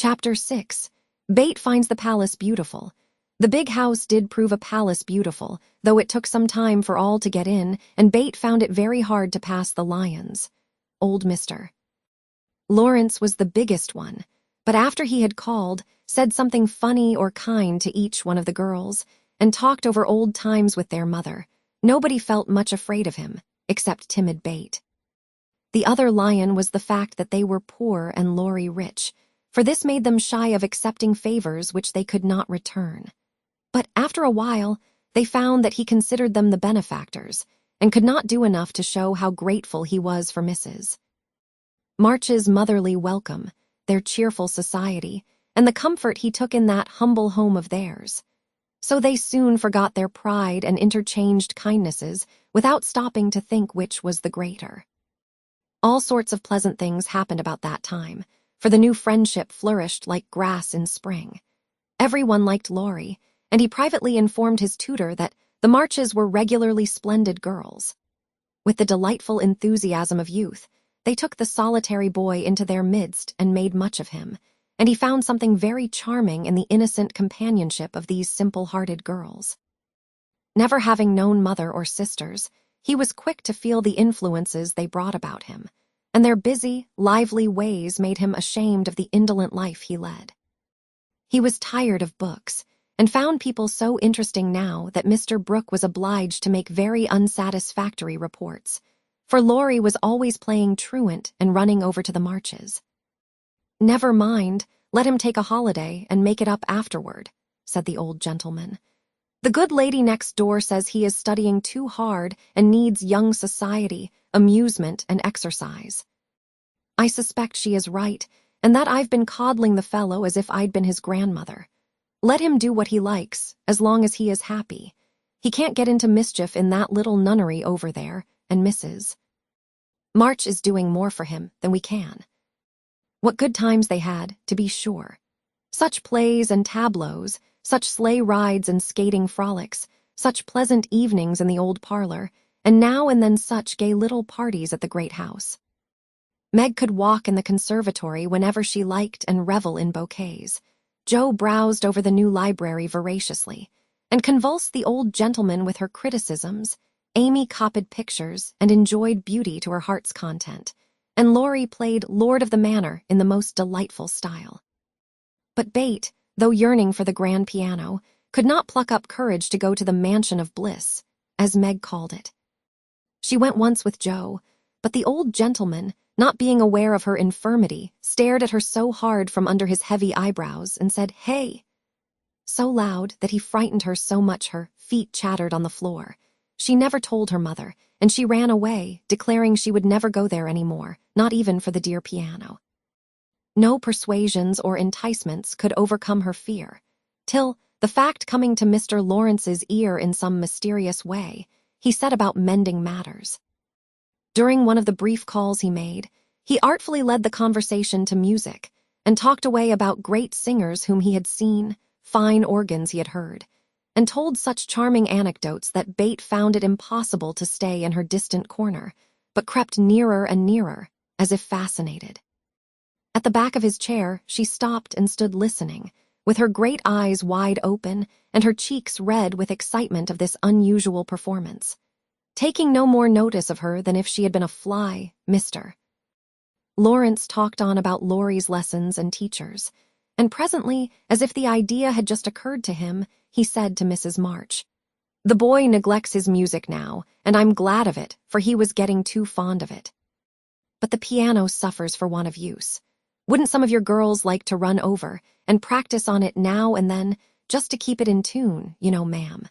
Chapter 6. Bate finds the palace beautiful. The big house did prove a palace beautiful, though it took some time for all to get in, and Bate found it very hard to pass the lions. Old Mr. Lawrence was the biggest one, but after he had called, said something funny or kind to each one of the girls, and talked over old times with their mother, nobody felt much afraid of him, except timid Bate. The other lion was the fact that they were poor and Laurie rich, for this made them shy of accepting favors which they could not return. But after a while, they found that he considered them the benefactors, and could not do enough to show how grateful he was for Mrs. March's motherly welcome, their cheerful society, and the comfort he took in that humble home of theirs. So they soon forgot their pride and interchanged kindnesses without stopping to think which was the greater. All sorts of pleasant things happened about that time, for the new friendship flourished like grass in spring. Everyone liked Laurie, and he privately informed his tutor that the Marches were regularly splendid girls. With the delightful enthusiasm of youth, they took the solitary boy into their midst and made much of him, and he found something very charming in the innocent companionship of these simple-hearted girls. Never having known mother or sisters, he was quick to feel the influences they brought about him, and their busy, lively ways made him ashamed of the indolent life he led. He was tired of books, and found people so interesting now that Mr. Brooke was obliged to make very unsatisfactory reports, for Laurie was always playing truant and running over to the Marches. "Never mind, let him take a holiday and make it up afterward," said the old gentleman. "The good lady next door says he is studying too hard and needs young society, amusement, and exercise. I suspect she is right, and that I've been coddling the fellow as if I'd been his grandmother. Let him do what he likes, as long as he is happy. He can't get into mischief in that little nunnery over there, and Mrs. March is doing more for him than we can." What good times they had, to be sure. Such plays and tableaux, such sleigh rides and skating frolics, such pleasant evenings in the old parlor, and now and then such gay little parties at the great house. Meg could walk in the conservatory whenever she liked and revel in bouquets. Jo browsed over the new library voraciously, and convulsed the old gentleman with her criticisms. Amy copied pictures and enjoyed beauty to her heart's content, and Laurie played Lord of the Manor in the most delightful style. But Bate, though yearning for the grand piano, could not pluck up courage to go to the mansion of bliss, as Meg called it. She went once with Jo, but the old gentleman, not being aware of her infirmity, stared at her so hard from under his heavy eyebrows and said, "Hey!" so loud that he frightened her so much her feet chattered on the floor. She never told her mother, and she ran away, declaring she would never go there any more, not even for the dear piano. No persuasions or enticements could overcome her fear, till, the fact coming to Mr. Lawrence's ear in some mysterious way, he set about mending matters. During one of the brief calls he made, he artfully led the conversation to music, and talked away about great singers whom he had seen, fine organs he had heard, and told such charming anecdotes that Bate found it impossible to stay in her distant corner, but crept nearer and nearer, as if fascinated. At the back of his chair, she stopped and stood listening, with her great eyes wide open and her cheeks red with excitement of this unusual performance, taking no more notice of her than if she had been a fly. Mr. Lawrence talked on about Laurie's lessons and teachers, and presently, as if the idea had just occurred to him, he said to Mrs. March, "The boy neglects his music now, and I'm glad of it, for he was getting too fond of it. But the piano suffers for want of use. Wouldn't some of your girls like to run over and practice on it now and then, just to keep it in tune, you know, ma'am?"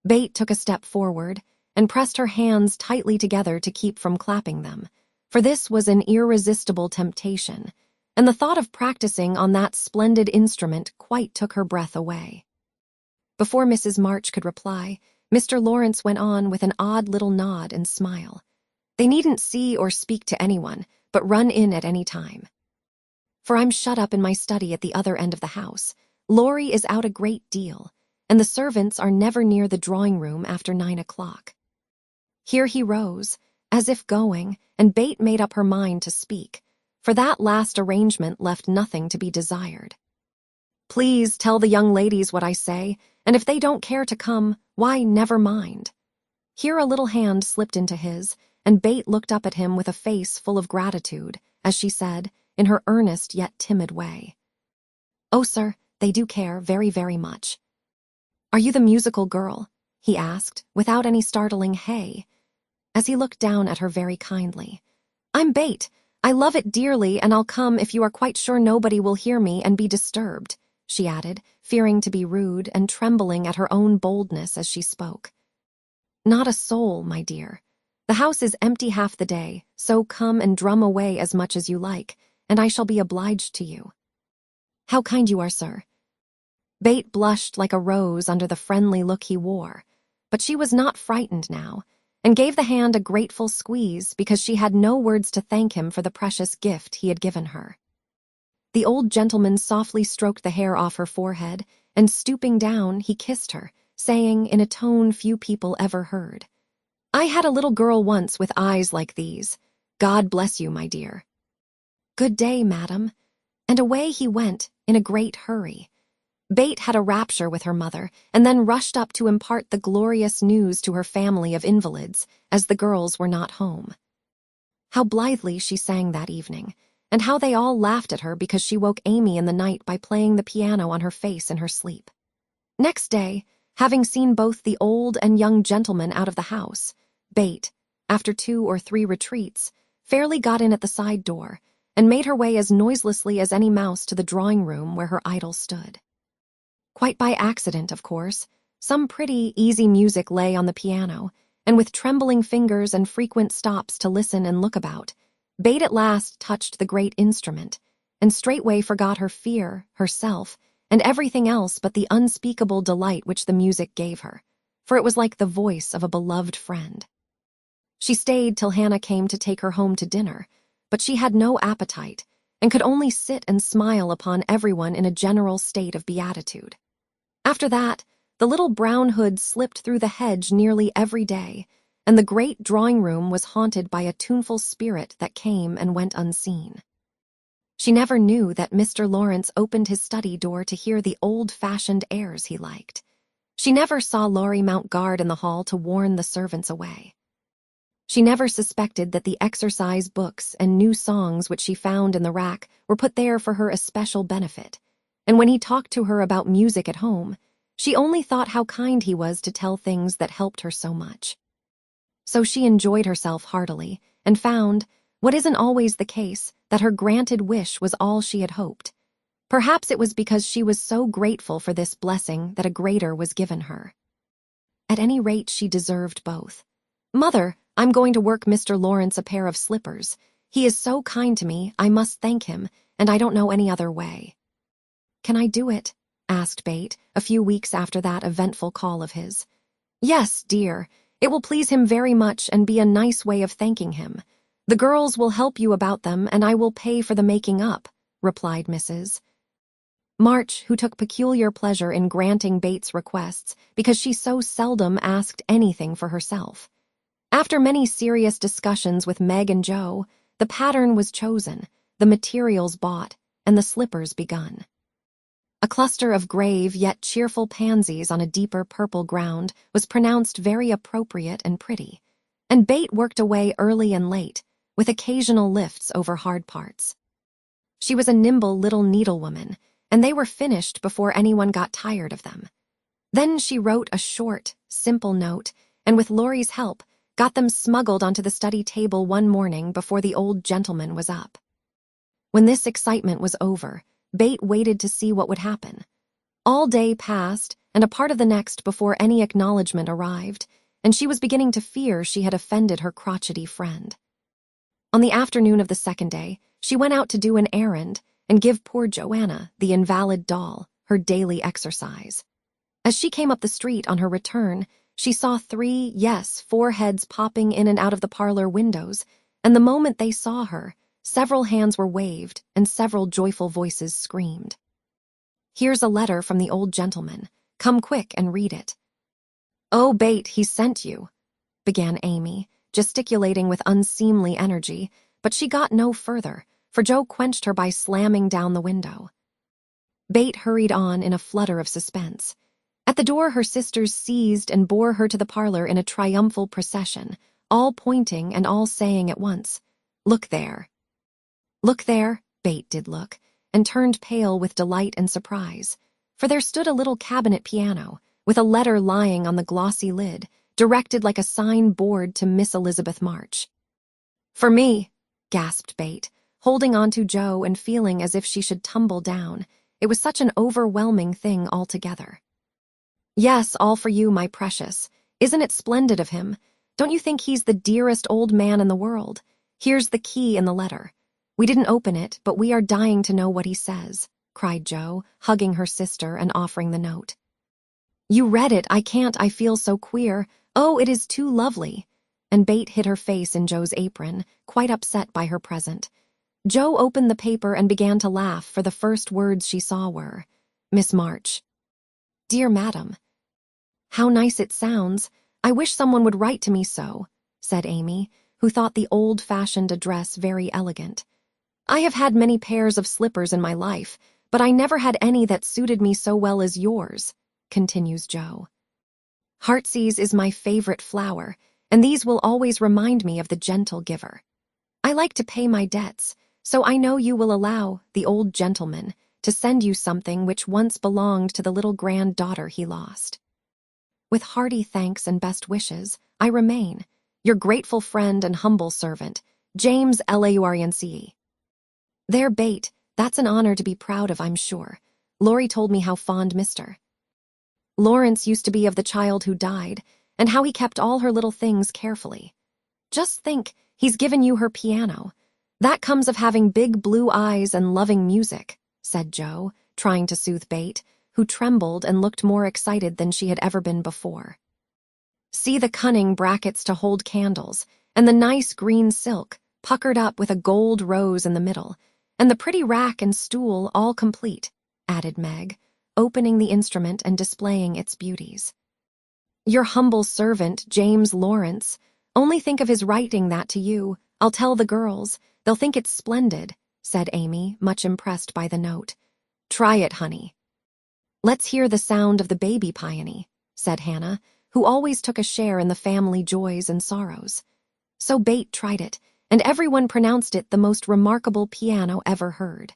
Bate took a step forward and pressed her hands tightly together to keep from clapping them, for this was an irresistible temptation, and the thought of practicing on that splendid instrument quite took her breath away. Before Mrs. March could reply, Mr. Lawrence went on with an odd little nod and smile. "They needn't see or speak to anyone, but run in at any time. For I'm shut up in my study at the other end of the house. Laurie is out a great deal, and the servants are never near the drawing-room after 9 o'clock. Here he rose, as if going, and Bate made up her mind to speak, for that last arrangement left nothing to be desired. "Please tell the young ladies what I say, and if they don't care to come, why, never mind." Here a little hand slipped into his, and Bate looked up at him with a face full of gratitude, as she said, in her earnest yet timid way, "Oh, sir, they do care very, very much." "Are you the musical girl?" he asked, without any startling hey, as he looked down at her very kindly. "I'm Bate. I love it dearly, and I'll come if you are quite sure nobody will hear me and be disturbed," she added, fearing to be rude and trembling at her own boldness as she spoke. "Not a soul, my dear. The house is empty half the day, so come and drum away as much as you like, and I shall be obliged to you." "How kind you are, sir." Bate blushed like a rose under the friendly look he wore, but she was not frightened now, and gave the hand a grateful squeeze because she had no words to thank him for the precious gift he had given her. The old gentleman softly stroked the hair off her forehead, and stooping down, he kissed her, saying in a tone few people ever heard, "I had a little girl once with eyes like these. God bless you, my dear." "Good day, madam." And away he went, in a great hurry. Bate had a rapture with her mother, and then rushed up to impart the glorious news to her family of invalids, as the girls were not home. How blithely she sang that evening, and how they all laughed at her because she woke Amy in the night by playing the piano on her face in her sleep. Next day, having seen both the old and young gentlemen out of the house, Bate, after 2 or 3 retreats, fairly got in at the side door, and made her way as noiselessly as any mouse to the drawing-room where her idol stood. Quite by accident, of course, some pretty, easy music lay on the piano, and with trembling fingers and frequent stops to listen and look about, Bate at last touched the great instrument, and straightway forgot her fear, herself, and everything else but the unspeakable delight which the music gave her, for it was like the voice of a beloved friend. She stayed till Hannah came to take her home to dinner, but she had no appetite, and could only sit and smile upon everyone in a general state of beatitude. After that, the little brown hood slipped through the hedge nearly every day, and the great drawing-room was haunted by a tuneful spirit that came and went unseen. She never knew that Mr. Lawrence opened his study door to hear the old-fashioned airs he liked. She never saw Laurie mount guard in the hall to warn the servants away. She never suspected that the exercise books and new songs which she found in the rack were put there for her especial benefit, and when he talked to her about music at home, she only thought how kind he was to tell things that helped her so much. So she enjoyed herself heartily, and found, what isn't always the case, that her granted wish was all she had hoped. Perhaps it was because she was so grateful for this blessing that a greater was given her. At any rate, she deserved both. "Mother, I'm going to work Mr. Lawrence a pair of slippers. He is so kind to me, I must thank him, and I don't know any other way." "Can I do it?" asked Bate, a few weeks after that eventful call of his. "Yes, dear. It will please him very much and be a nice way of thanking him. The girls will help you about them, and I will pay for the making up," replied Mrs. March, who took peculiar pleasure in granting Bate's requests because she so seldom asked anything for herself. After many serious discussions with Meg and Joe, the pattern was chosen, the materials bought, and the slippers begun. A cluster of grave yet cheerful pansies on a deeper purple ground was pronounced very appropriate and pretty, and Bate worked away early and late, with occasional lifts over hard parts. She was a nimble little needlewoman, and they were finished before anyone got tired of them. Then she wrote a short, simple note, and with Laurie's help, got them smuggled onto the study table one morning before the old gentleman was up. When this excitement was over, Bate waited to see what would happen. All day passed, and a part of the next before any acknowledgement arrived, and she was beginning to fear she had offended her crotchety friend. On the afternoon of the second day, she went out to do an errand and give poor Joanna, the invalid doll, her daily exercise. As she came up the street on her return, she saw 4 heads popping in and out of the parlor windows, and the moment they saw her, several hands were waved and several joyful voices screamed. "Here's a letter from the old gentleman. Come quick and read it." "Oh, Bate, he sent you," began Amy, gesticulating with unseemly energy, but she got no further, for Joe quenched her by slamming down the window. Bate hurried on in a flutter of suspense. At the door, her sisters seized and bore her to the parlor in a triumphal procession, all pointing and all saying at once, "Look there." Look there, Bate did look, and turned pale with delight and surprise, for there stood a little cabinet piano, with a letter lying on the glossy lid, directed like a sign board to Miss Elizabeth March. "For me," gasped Bate, holding on to Joe and feeling as if she should tumble down. It was such an overwhelming thing altogether. "Yes, all for you, my precious. Isn't it splendid of him? Don't you think he's the dearest old man in the world? Here's the key in the letter. We didn't open it, but we are dying to know what he says," cried Joe, hugging her sister and offering the note. "You read it. I can't. I feel so queer. Oh, it is too lovely." And Bate hid her face in Joe's apron, quite upset by her present. Joe opened the paper and began to laugh, for the first words she saw were, "Miss March." "Dear Madam." "How nice it sounds. I wish someone would write to me so," said Amy, who thought the old-fashioned address very elegant. "I have had many pairs of slippers in my life, but I never had any that suited me so well as yours," continues Joe. "Heartsease is my favorite flower, and these will always remind me of the gentle giver. I like to pay my debts, so I know you will allow the old gentleman to send you something which once belonged to the little granddaughter he lost. With hearty thanks and best wishes, I remain your grateful friend and humble servant, James Laurence. There, Bate, that's an honor to be proud of, I'm sure. Laurie told me how fond Mr. Lawrence used to be of the child who died, and how he kept all her little things carefully. Just think, he's given you her piano. That comes of having big blue eyes and loving music," said Joe, trying to soothe Bate, who trembled and looked more excited than she had ever been before. "See the cunning brackets to hold candles, and the nice green silk, puckered up with a gold rose in the middle, and the pretty rack and stool all complete," added Meg, opening the instrument and displaying its beauties. "Your humble servant, James Lawrence. Only think of his writing that to you. I'll tell the girls. They'll think it's splendid," said Amy, much impressed by the note. "Try it, honey." "Let's hear the sound of the baby peony," said Hannah, who always took a share in the family joys and sorrows. So Bate tried it, and everyone pronounced it the most remarkable piano ever heard.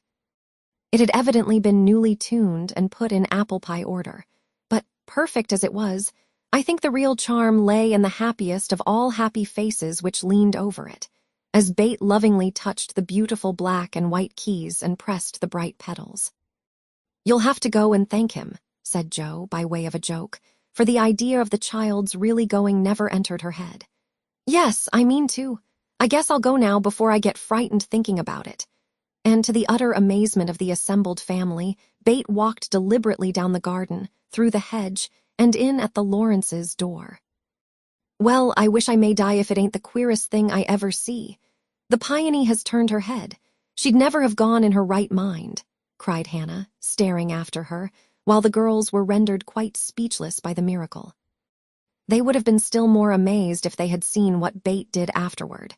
It had evidently been newly tuned and put in apple pie order, but perfect as it was, I think the real charm lay in the happiest of all happy faces which leaned over it, as Bate lovingly touched the beautiful black and white keys and pressed the bright pedals. "You'll have to go and thank him," said Joe, by way of a joke, for the idea of the child's really going never entered her head. "Yes, I mean to. I guess I'll go now before I get frightened thinking about it." And to the utter amazement of the assembled family, Bate walked deliberately down the garden, through the hedge, and in at the Lawrences' door. "Well, I wish I may die if it ain't the queerest thing I ever see. The peony has turned her head. She'd never have gone in her right mind," cried Hannah, staring after her, while the girls were rendered quite speechless by the miracle. They would have been still more amazed if they had seen what Bate did afterward.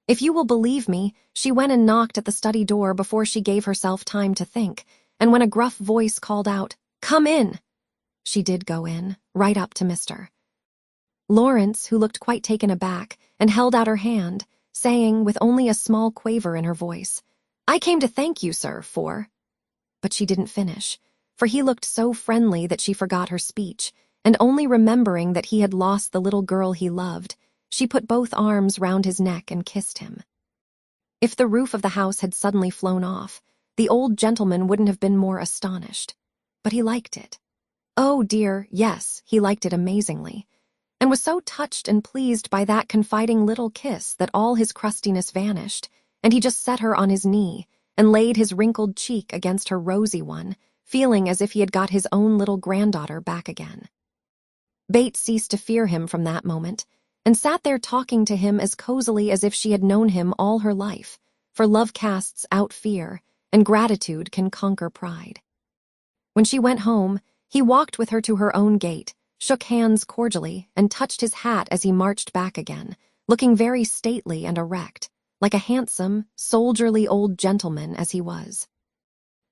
If you will believe me, she went and knocked at the study door before she gave herself time to think, and when a gruff voice called out, "Come in," she did go in, right up to Mr. Lawrence, who looked quite taken aback, and held out her hand, saying, with only a small quaver in her voice, "I came to thank you, sir, for—" But she didn't finish, for he looked so friendly that she forgot her speech, and only remembering that he had lost the little girl he loved, she put both arms round his neck and kissed him. If the roof of the house had suddenly flown off, the old gentleman wouldn't have been more astonished. But he liked it. Oh dear, yes, he liked it amazingly, and was so touched and pleased by that confiding little kiss that all his crustiness vanished, and he just set her on his knee and laid his wrinkled cheek against her rosy one, feeling as if he had got his own little granddaughter back again. Bate ceased to fear him from that moment, and sat there talking to him as cozily as if she had known him all her life, for love casts out fear, and gratitude can conquer pride. When she went home, he walked with her to her own gate, shook hands cordially, and touched his hat as he marched back again, looking very stately and erect, like a handsome, soldierly old gentleman as he was.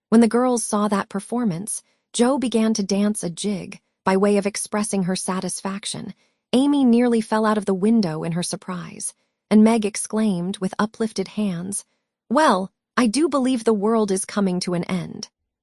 When the girls saw that performance, Jo began to dance a jig by way of expressing her satisfaction. Amy nearly fell out of the window in her surprise, and Meg exclaimed with uplifted hands, "Well, I do believe the world is coming to an end."